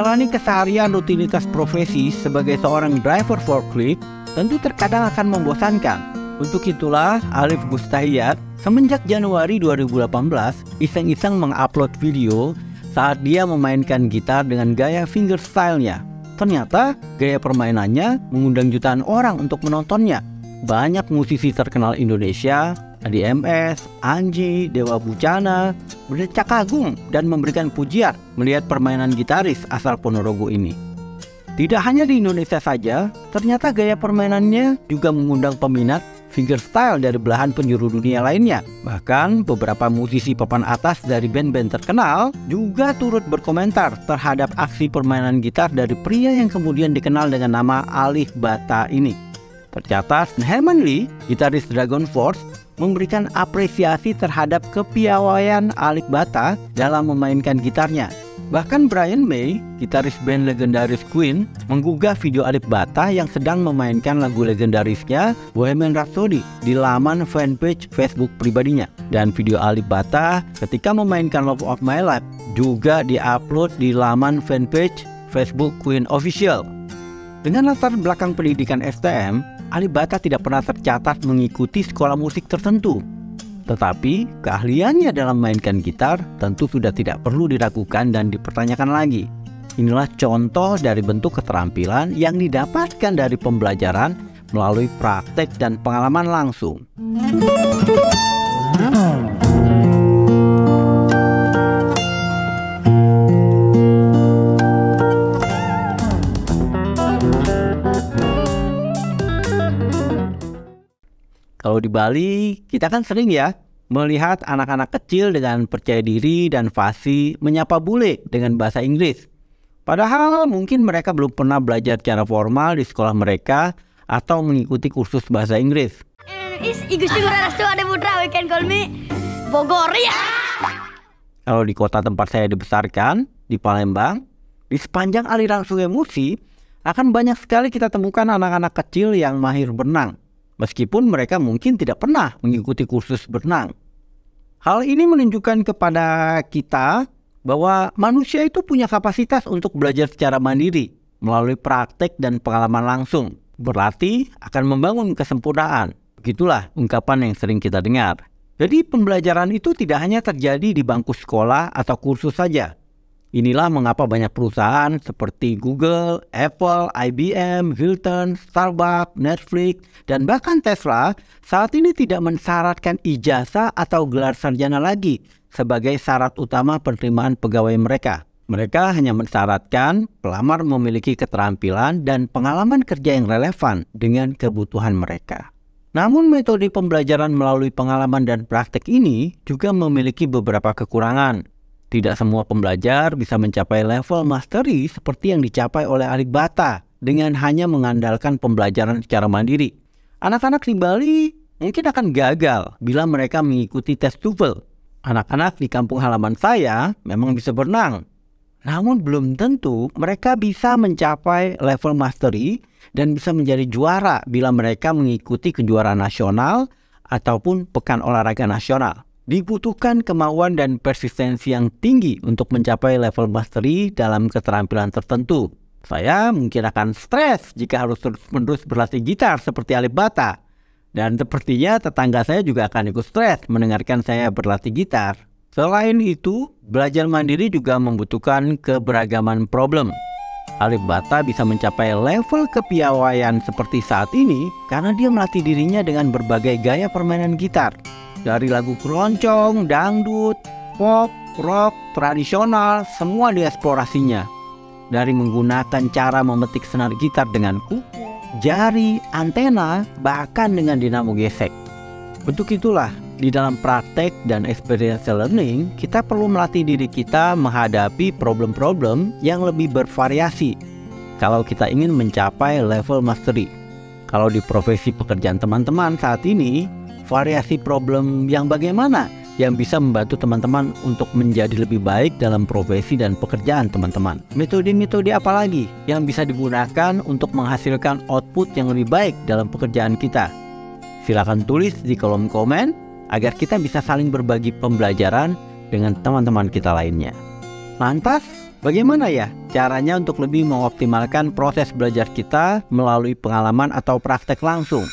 Menjalani keseharian rutinitas profesi sebagai seorang driver forklift tentu terkadang akan membosankan. Untuk itulah Alif Gustahiyat semenjak Januari 2018 iseng-iseng mengupload video saat dia memainkan gitar dengan gaya fingerstyle-nya. Ternyata gaya permainannya mengundang jutaan orang untuk menontonnya. Banyak musisi terkenal Indonesia, Adi MS, Anji, Dewa Bucana, berdecak kagum dan memberikan pujian melihat permainan gitaris asal Ponorogo ini. Tidak hanya di Indonesia saja, ternyata gaya permainannya juga mengundang peminat fingerstyle dari belahan penjuru dunia lainnya. Bahkan beberapa musisi papan atas dari band-band terkenal juga turut berkomentar terhadap aksi permainan gitar dari pria yang kemudian dikenal dengan nama Alif Bata ini. Tercatat, Herman Lee, gitaris Dragon Force, memberikan apresiasi terhadap kepiawaian Alif Bata dalam memainkan gitarnya. Bahkan Brian May, gitaris band legendaris Queen, menggugah video Alif Bata yang sedang memainkan lagu legendarisnya Bohemian Rhapsody di laman fanpage Facebook pribadinya. Dan video Alif Bata ketika memainkan Love of My Life juga diupload di laman fanpage Facebook Queen Official. Dengan latar belakang pendidikan STM, Alif Bata tidak pernah tercatat mengikuti sekolah musik tertentu. Tetapi keahliannya dalam memainkan gitar tentu sudah tidak perlu diragukan dan dipertanyakan lagi. Inilah contoh dari bentuk keterampilan yang didapatkan dari pembelajaran melalui praktek dan pengalaman langsung. Kalau di Bali, kita kan sering ya melihat anak-anak kecil dengan percaya diri dan fasih menyapa bule dengan bahasa Inggris. Padahal mungkin mereka belum pernah belajar secara formal di sekolah mereka atau mengikuti kursus bahasa Inggris. Kalau di kota tempat saya dibesarkan, di Palembang, di sepanjang aliran Sungai Musi, akan banyak sekali kita temukan anak-anak kecil yang mahir berenang. Meskipun mereka mungkin tidak pernah mengikuti kursus berenang. Hal ini menunjukkan kepada kita bahwa manusia itu punya kapasitas untuk belajar secara mandiri melalui praktek dan pengalaman langsung. Berarti akan membangun kesempurnaan. Begitulah ungkapan yang sering kita dengar. Jadi pembelajaran itu tidak hanya terjadi di bangku sekolah atau kursus saja. Inilah mengapa banyak perusahaan seperti Google, Apple, IBM, Hilton, Starbucks, Netflix, dan bahkan Tesla saat ini tidak mensyaratkan ijazah atau gelar sarjana lagi sebagai syarat utama penerimaan pegawai mereka. Mereka hanya mensyaratkan pelamar memiliki keterampilan dan pengalaman kerja yang relevan dengan kebutuhan mereka. Namun metode pembelajaran melalui pengalaman dan praktek ini juga memiliki beberapa kekurangan. Tidak semua pembelajar bisa mencapai level mastery seperti yang dicapai oleh Alif Bata dengan hanya mengandalkan pembelajaran secara mandiri. Anak-anak di Bali mungkin akan gagal bila mereka mengikuti tes TOEFL. Anak-anak di kampung halaman saya memang bisa berenang. Namun belum tentu mereka bisa mencapai level mastery dan bisa menjadi juara bila mereka mengikuti kejuaraan nasional ataupun pekan olahraga nasional. Dibutuhkan kemauan dan persistensi yang tinggi untuk mencapai level mastery dalam keterampilan tertentu. Saya mungkin akan stres jika harus terus-menerus berlatih gitar seperti Alif Bata. Dan sepertinya tetangga saya juga akan ikut stres mendengarkan saya berlatih gitar. Selain itu, belajar mandiri juga membutuhkan keberagaman problem. Alif Bata bisa mencapai level kepiawaian seperti saat ini karena dia melatih dirinya dengan berbagai gaya permainan gitar. Dari lagu keroncong, dangdut, pop, rock, tradisional, semua dieksplorasinya. Dari menggunakan cara memetik senar gitar dengan kuku, jari, antena, bahkan dengan dinamo gesek. Untuk itulah, di dalam praktek dan experiential learning, kita perlu melatih diri kita menghadapi problem-problem yang lebih bervariasi kalau kita ingin mencapai level mastery. Kalau di profesi pekerjaan teman-teman saat ini, variasi problem yang bagaimana yang bisa membantu teman-teman untuk menjadi lebih baik dalam profesi dan pekerjaan teman-teman. Metode-metode apa lagi yang bisa digunakan untuk menghasilkan output yang lebih baik dalam pekerjaan kita? Silakan tulis di kolom komen agar kita bisa saling berbagi pembelajaran dengan teman-teman kita lainnya. Lantas, bagaimana ya caranya untuk lebih mengoptimalkan proses belajar kita melalui pengalaman atau praktek langsung?